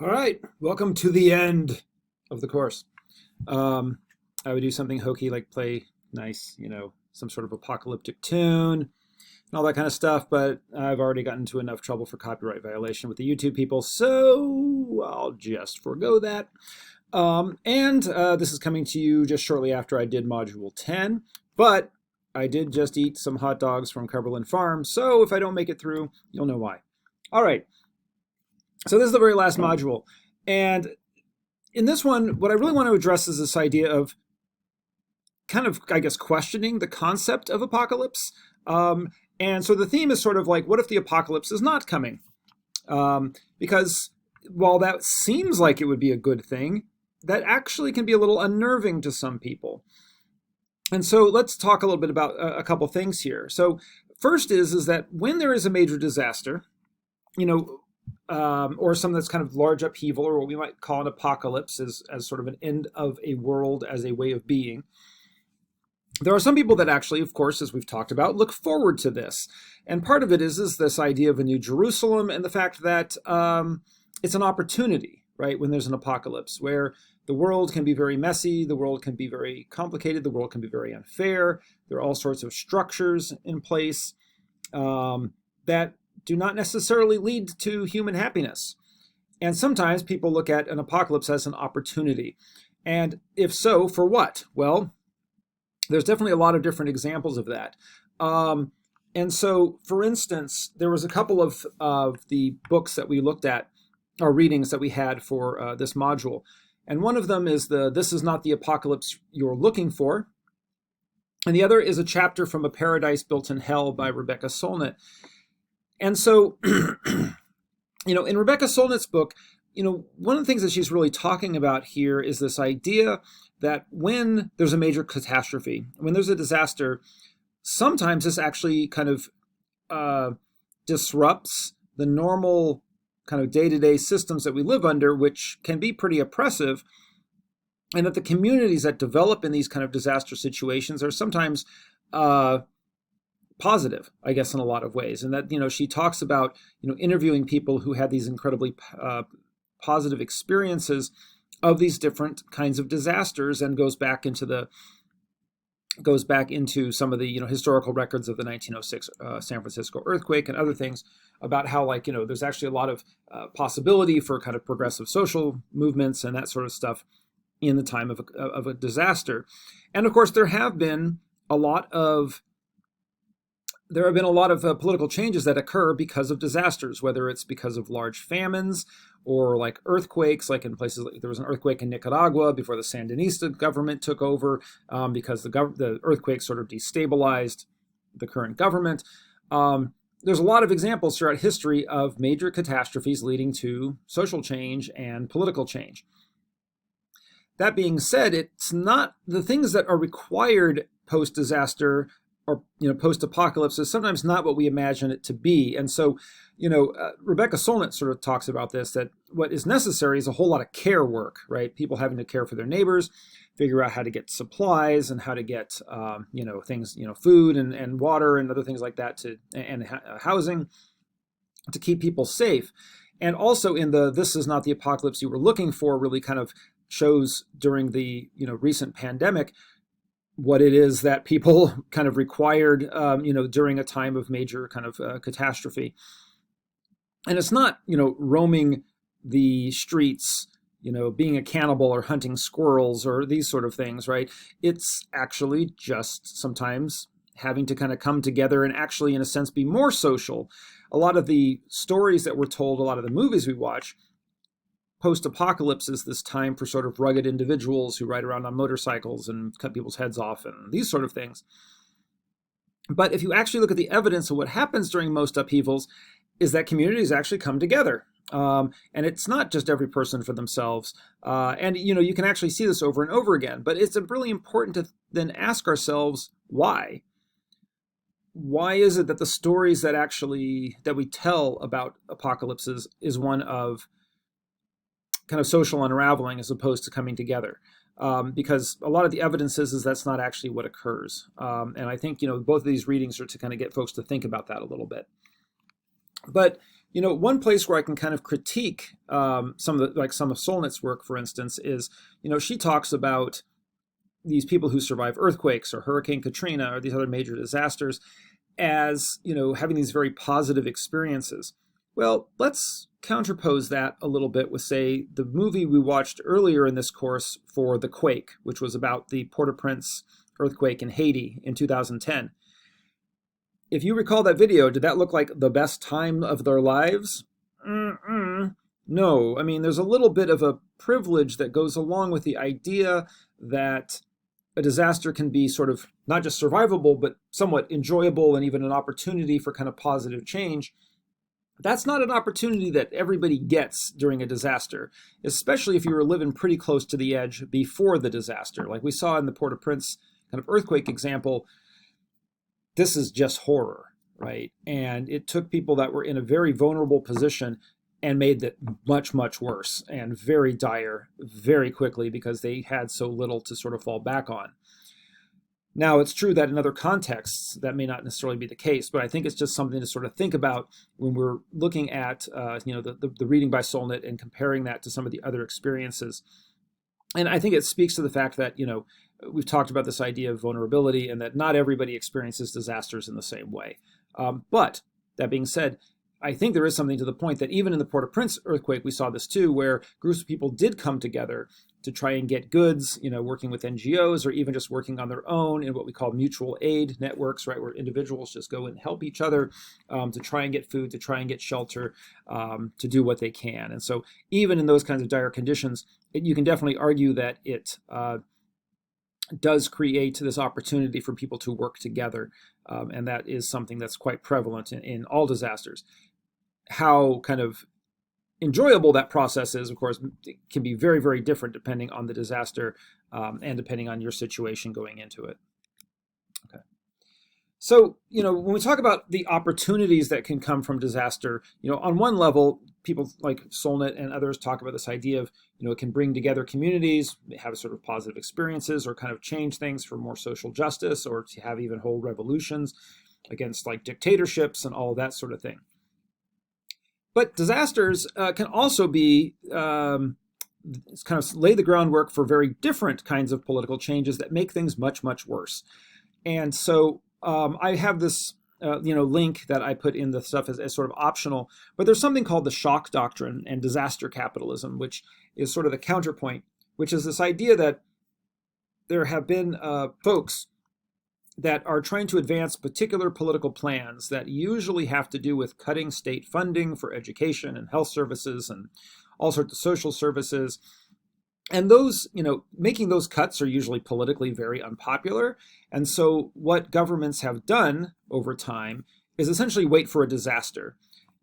All right, welcome to the end of the course. I would do something hokey like play nice, some sort of apocalyptic tune and all that kind of stuff, but I've already gotten into enough trouble for copyright violation with the YouTube people, so I'll just forego that. And this is coming to you just shortly after I did Module 10, but I did just eat some hot dogs from Cumberland Farm, so if I don't make it through, you'll know why. All right. So this is the very last module. And in this one, what I really want to address is this idea of kind of, I guess, questioning the concept of apocalypse. And so the theme is sort of like, what if the apocalypse is not coming? Because while that seems like it would be a good thing, that actually can be a little unnerving to some people. And so let's talk a little bit about a couple things here. So first is that when there is a major disaster, or something that's kind of large upheaval, or what we might call an apocalypse, as sort of an end of a world as a way of being. There are some people that actually, of course, as we've talked about, look forward to this. And part of it is this idea of a new Jerusalem and the fact that it's an opportunity, right, when there's an apocalypse, where the world can be very messy, the world can be very complicated, the world can be very unfair. There are all sorts of structures in place that do not necessarily lead to human happiness. And sometimes people look at an apocalypse as an opportunity. And if so, for what? Well, there's definitely a lot of different examples of that. And so, for instance, there was a couple of the books that we looked at, or readings that we had for this module. And one of them is This Is Not the Apocalypse You're Looking For. And the other is a chapter from A Paradise Built in Hell by Rebecca Solnit. And so, in Rebecca Solnit's book, one of the things that she's really talking about here is this idea that when there's a major catastrophe, when there's a disaster, sometimes this actually kind of disrupts the normal kind of day-to-day systems that we live under, which can be pretty oppressive, and that the communities that develop in these kind of disaster situations are sometimes positive, I guess, in a lot of ways. And that, she talks about, interviewing people who had these incredibly positive experiences of these different kinds of disasters, and goes back into some of the, historical records of the 1906 San Francisco earthquake and other things about how, there's actually a lot of possibility for kind of progressive social movements and that sort of stuff in the time of a disaster. And of course, there have been a lot of political changes that occur because of disasters, whether it's because of large famines or like earthquakes, like in places like there was an earthquake in Nicaragua before the Sandinista government took over, because the earthquake sort of destabilized the current government. There's a lot of examples throughout history of major catastrophes leading to social change and political change. That being said, it's not the things that are required post-disaster or post-apocalypse is sometimes not what we imagine it to be. And so, Rebecca Solnit sort of talks about this, that what is necessary is a whole lot of care work, right? People having to care for their neighbors, figure out how to get supplies and how to get, things, food and water and other things like that and housing to keep people safe. And also in This Is Not the Apocalypse You Were Looking For really kind of shows during the, recent pandemic, what it is that people kind of required, during a time of major kind of catastrophe. And it's not, roaming the streets, being a cannibal or hunting squirrels or these sort of things, right? It's actually just sometimes having to kind of come together and actually, in a sense, be more social. A lot of the stories that we're told, a lot of the movies we watch, post-apocalypse is this time for sort of rugged individuals who ride around on motorcycles and cut people's heads off and these sort of things. But if you actually look at the evidence of what happens during most upheavals, is that communities actually come together. And it's not just every person for themselves. And, you can actually see this over and over again. But it's really important to then ask ourselves, why? Why is it that the stories that we tell about apocalypses is one of kind of social unraveling as opposed to coming together? Because a lot of the evidence is that's not actually what occurs. And I think, both of these readings are to kind of get folks to think about that a little bit. But One place where I can kind of critique some of Solnit's work, for instance, is, she talks about these people who survive earthquakes or Hurricane Katrina or these other major disasters as, having these very positive experiences. Well, let's counterpose that a little bit with, say, the movie we watched earlier in this course for The Quake, which was about the Port-au-Prince earthquake in Haiti in 2010. If you recall that video, did that look like the best time of their lives? No. I mean, there's a little bit of a privilege that goes along with the idea that a disaster can be sort of not just survivable, but somewhat enjoyable and even an opportunity for kind of positive change. That's not an opportunity that everybody gets during a disaster, especially if you were living pretty close to the edge before the disaster. Like we saw in the Port-au-Prince kind of earthquake example, this is just horror, right? And it took people that were in a very vulnerable position and made it much, much worse and very dire very quickly because they had so little to sort of fall back on. Now, it's true that in other contexts, that may not necessarily be the case, but I think it's just something to sort of think about when we're looking at, the reading by Solnit and comparing that to some of the other experiences. And I think it speaks to the fact that, we've talked about this idea of vulnerability and that not everybody experiences disasters in the same way. But that being said, I think there is something to the point that even in the Port-au-Prince earthquake, we saw this too, where groups of people did come together to try and get goods, working with NGOs or even just working on their own in what we call mutual aid networks, right, where individuals just go and help each other to try and get food, to try and get shelter, to do what they can. And so even in those kinds of dire conditions, you can definitely argue that it does create this opportunity for people to work together. And that is something that's quite prevalent in all disasters. How kind of enjoyable that process is, of course, it can be very, very different depending on the disaster and depending on your situation going into it. Okay. So, when we talk about the opportunities that can come from disaster, on one level, people like Solnit and others talk about this idea of, it can bring together communities, have sort of positive experiences or kind of change things for more social justice or to have even whole revolutions against like dictatorships and all of that sort of thing. But disasters can also be kind of lay the groundwork for very different kinds of political changes that make things much, much worse. And so I have this link that I put in the stuff as sort of optional, but there's something called the shock doctrine and disaster capitalism, which is sort of the counterpoint, which is this idea that there have been folks that are trying to advance particular political plans that usually have to do with cutting state funding for education and health services and all sorts of social services. And those, making those cuts are usually politically very unpopular. And so what governments have done over time is essentially wait for a disaster.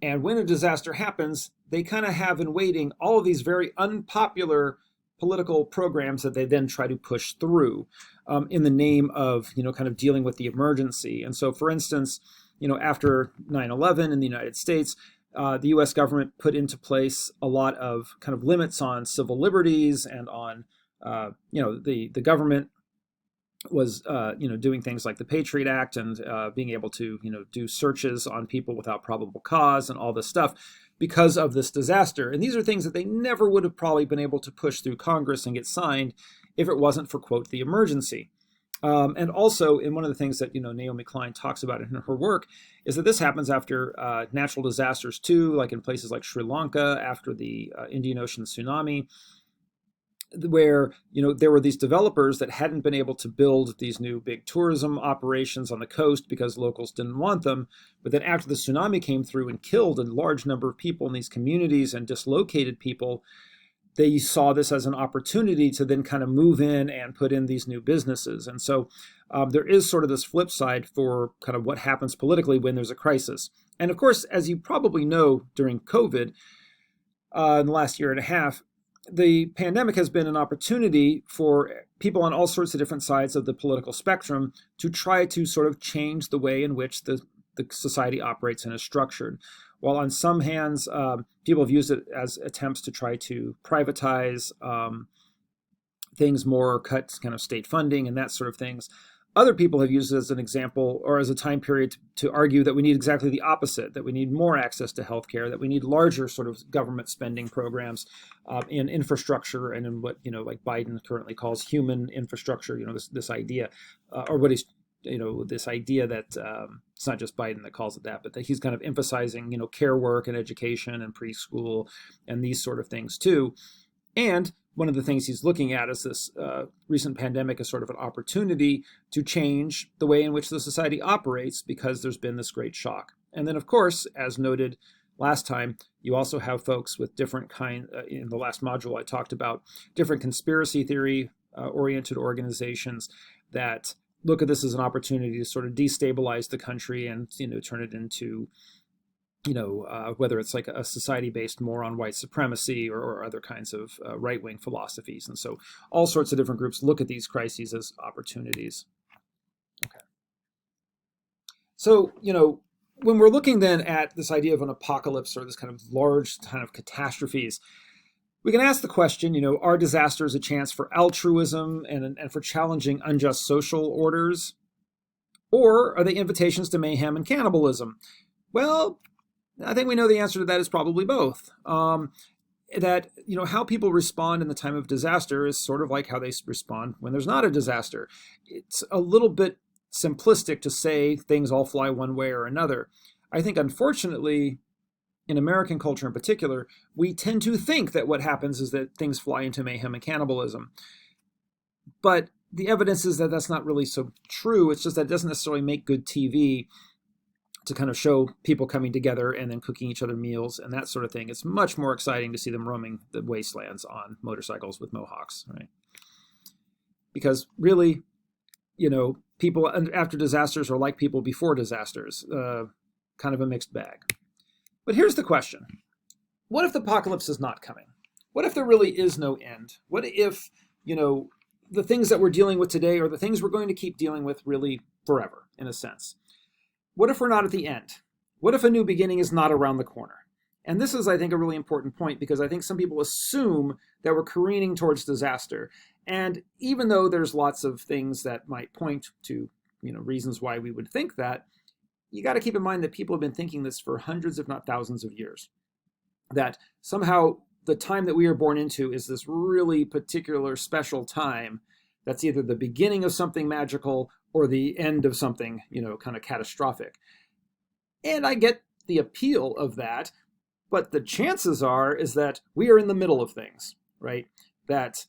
And when a disaster happens, they kind of have in waiting all of these very unpopular political programs that they then try to push through in the name of, kind of dealing with the emergency. And so, for instance, after 9/11 in the United States, the U.S. government put into place a lot of kind of limits on civil liberties and on, the government was, doing things like the Patriot Act and being able to, do searches on people without probable cause and all this stuff because of this disaster. And these are things that they never would have probably been able to push through Congress and get signed if it wasn't for, quote, the emergency. And also, in one of the things that, Naomi Klein talks about in her work is that this happens after natural disasters too, like in places like Sri Lanka after the Indian Ocean tsunami, where, there were these developers that hadn't been able to build these new big tourism operations on the coast because locals didn't want them. But then after the tsunami came through and killed a large number of people in these communities and dislocated people, they saw this as an opportunity to then kind of move in and put in these new businesses. And so there is sort of this flip side for kind of what happens politically when there's a crisis. And of course, as you probably know, during COVID, in the last year and a half, the pandemic has been an opportunity for people on all sorts of different sides of the political spectrum to try to sort of change the way in which the society operates and is structured. While on some hands, people have used it as attempts to try to privatize things more, cut kind of state funding and that sort of things. Other people have used it as an example or as a time period to argue that we need exactly the opposite, that we need more access to healthcare, that we need larger sort of government spending programs in infrastructure and in what, like Biden currently calls human infrastructure, this idea, or what he's, this idea that it's not just Biden that calls it that, but that he's kind of emphasizing, care work and education and preschool and these sort of things too. And one of the things he's looking at is this recent pandemic as sort of an opportunity to change the way in which the society operates because there's been this great shock. And then, of course, as noted last time, you also have folks with different in the last module I talked about, different conspiracy theory oriented organizations that look at this as an opportunity to sort of destabilize the country and, turn it into whether it's like a society based more on white supremacy or other kinds of right-wing philosophies. And so all sorts of different groups look at these crises as opportunities. Okay. So, when we're looking then at this idea of an apocalypse or this kind of large kind of catastrophes, we can ask the question, are disasters a chance for altruism and for challenging unjust social orders? Or are they invitations to mayhem and cannibalism? Well, I think we know the answer to that is probably both. That, how people respond in the time of disaster is sort of like how they respond when there's not a disaster. It's a little bit simplistic to say things all fly one way or another. I think, unfortunately, in American culture in particular, we tend to think that what happens is that things fly into mayhem and cannibalism. But the evidence is that that's not really so true. It's just that it doesn't necessarily make good TV to kind of show people coming together and then cooking each other meals and that sort of thing. It's much more exciting to see them roaming the wastelands on motorcycles with mohawks, right? Because really, people after disasters are like people before disasters, kind of a mixed bag. But here's the question. What if the apocalypse is not coming? What if there really is no end? What if, the things that we're dealing with today are the things we're going to keep dealing with really forever, in a sense? What if we're not at the end? What if a new beginning is not around the corner? And this is, I think, a really important point because I think some people assume that we're careening towards disaster. And even though there's lots of things that might point to, reasons why we would think that, you got to keep in mind that people have been thinking this for hundreds, if not thousands of years. That somehow the time that we are born into is this really particular special time that's either the beginning of something magical or the end of something, kind of catastrophic. And I get the appeal of that, but the chances is that we are in the middle of things, right? That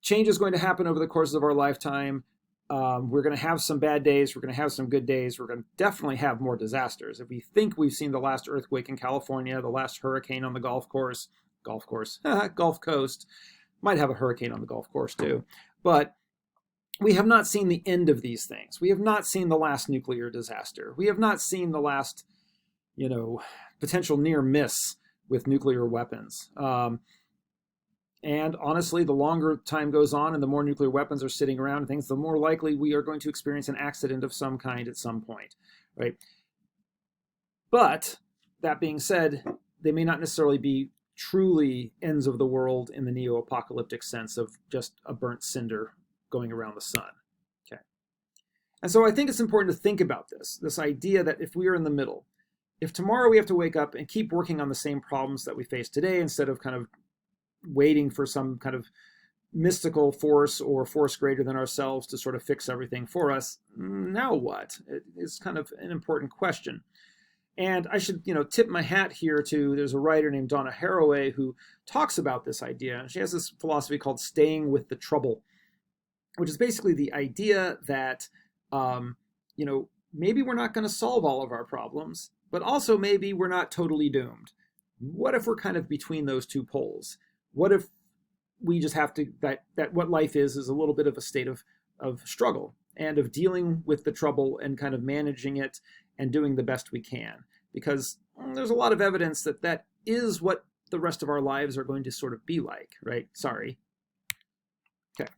change is going to happen over the course of our lifetime. We're going to have some bad days. We're going to have some good days. We're going to definitely have more disasters. If we think we've seen the last earthquake in California, the last hurricane on the Gulf Coast, might have a hurricane on the Gulf Course too, but we have not seen the end of these things. We have not seen the last nuclear disaster. We have not seen the last, potential near miss with nuclear weapons. And honestly, the longer time goes on and the more nuclear weapons are sitting around and things, the more likely we are going to experience an accident of some kind at some point, right? But that being said, they may not necessarily be truly ends of the world in the neo-apocalyptic sense of just a burnt cinder going around the sun. Okay. And so I think it's important to think about this idea that if we are in the middle, if tomorrow we have to wake up and keep working on the same problems that we face today instead of kind of waiting for some kind of mystical force or force greater than ourselves to sort of fix everything for us, now what? It is kind of an important question. And I should, tip my hat here to, there's a writer named Donna Haraway who talks about this idea. She has this philosophy called staying with the trouble, which is basically the idea that, maybe we're not going to solve all of our problems, but also maybe we're not totally doomed. What if we're kind of between those two poles? What if we just have to, that what life is a little bit of a state of struggle and of dealing with the trouble and kind of managing it and doing the best we can? Because there's a lot of evidence that that is what the rest of our lives are going to sort of be like, right? Sorry. Okay.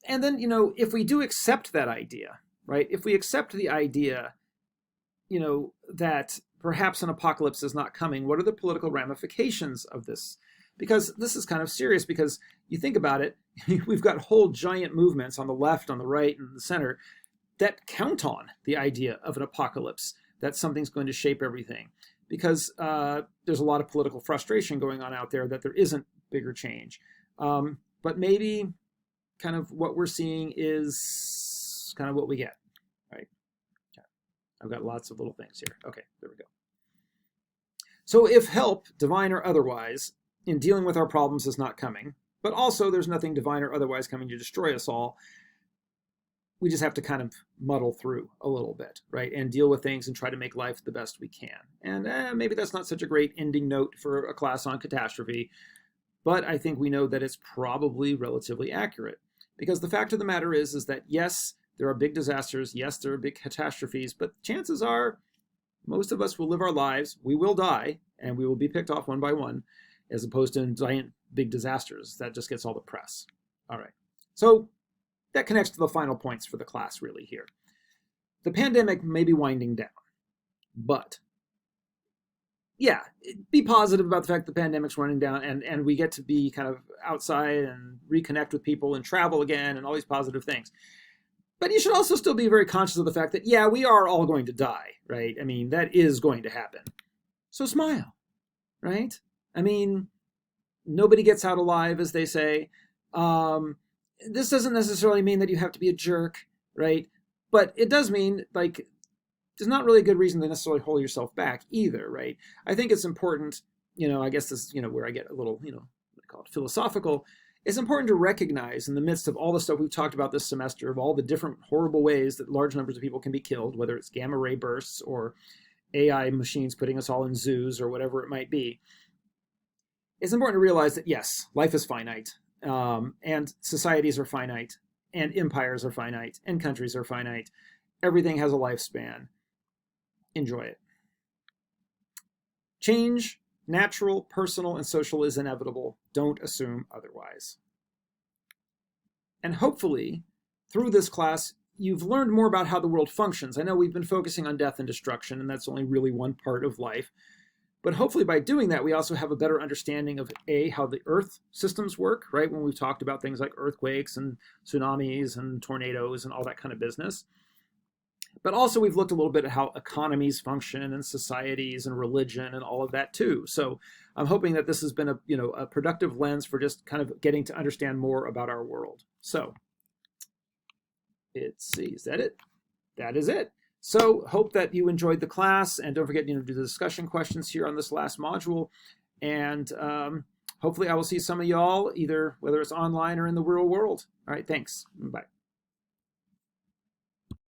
And then, if we do accept that idea, right? If we accept the idea, that perhaps an apocalypse is not coming, what are the political ramifications of this because this is kind of serious, because you think about it, we've got whole giant movements on the left, on the right, and the center that count on the idea of an apocalypse, that something's going to shape everything, because there's a lot of political frustration going on out there that there isn't bigger change. But maybe kind of what we're seeing is kind of what we get, right? Okay. I've got lots of little things here. Okay, there we go. So if help, divine or otherwise, in dealing with our problems is not coming, but also there's nothing divine or otherwise coming to destroy us all, we just have to kind of muddle through a little bit, right? And deal with things and try to make life the best we can. And maybe that's not such a great ending note for a class on catastrophe, but I think we know that it's probably relatively accurate. Because the fact of the matter is that yes, there are big disasters, yes, there are big catastrophes, but chances are most of us will live our lives, we will die, and we will be picked off one by one, as opposed to giant big disasters. That just gets all the press. All right. So that connects to the final points for the class really here. The pandemic may be winding down, but yeah, be positive about the fact the pandemic's running down, and we get to be kind of outside and reconnect with people and travel again and all these positive things. But you should also still be very conscious of the fact that, yeah, we are all going to die, right? I mean, that is going to happen. So smile, right? I mean, nobody gets out alive, as they say. This doesn't necessarily mean that you have to be a jerk, right? But it does mean, like, there's not really a good reason to necessarily hold yourself back either, right? I think it's important, I guess this, where I get a little, what I call it, philosophical. It's important to recognize in the midst of all the stuff we've talked about this semester, of all the different horrible ways that large numbers of people can be killed, whether it's gamma ray bursts or AI machines putting us all in zoos or whatever it might be. It's important to realize that, yes, life is finite, and societies are finite, and empires are finite, and countries are finite. Everything has a lifespan. Enjoy it. Change, natural, personal, and social, is inevitable. Don't assume otherwise. And hopefully, through this class, you've learned more about how the world functions. I know we've been focusing on death and destruction, and that's only really one part of life. But hopefully by doing that, we also have a better understanding of, A, how the Earth systems work, right? When we've talked about things like earthquakes and tsunamis and tornadoes and all that kind of business. But also we've looked a little bit at how economies function and societies and religion and all of that too. So I'm hoping that this has been a productive lens for just kind of getting to understand more about our world. So let's see, is that it? That is it. So hope that you enjoyed the class, and don't forget to do the discussion questions here on this last module. And hopefully I will see some of y'all either whether it's online or in the real world. All right, thanks. Bye.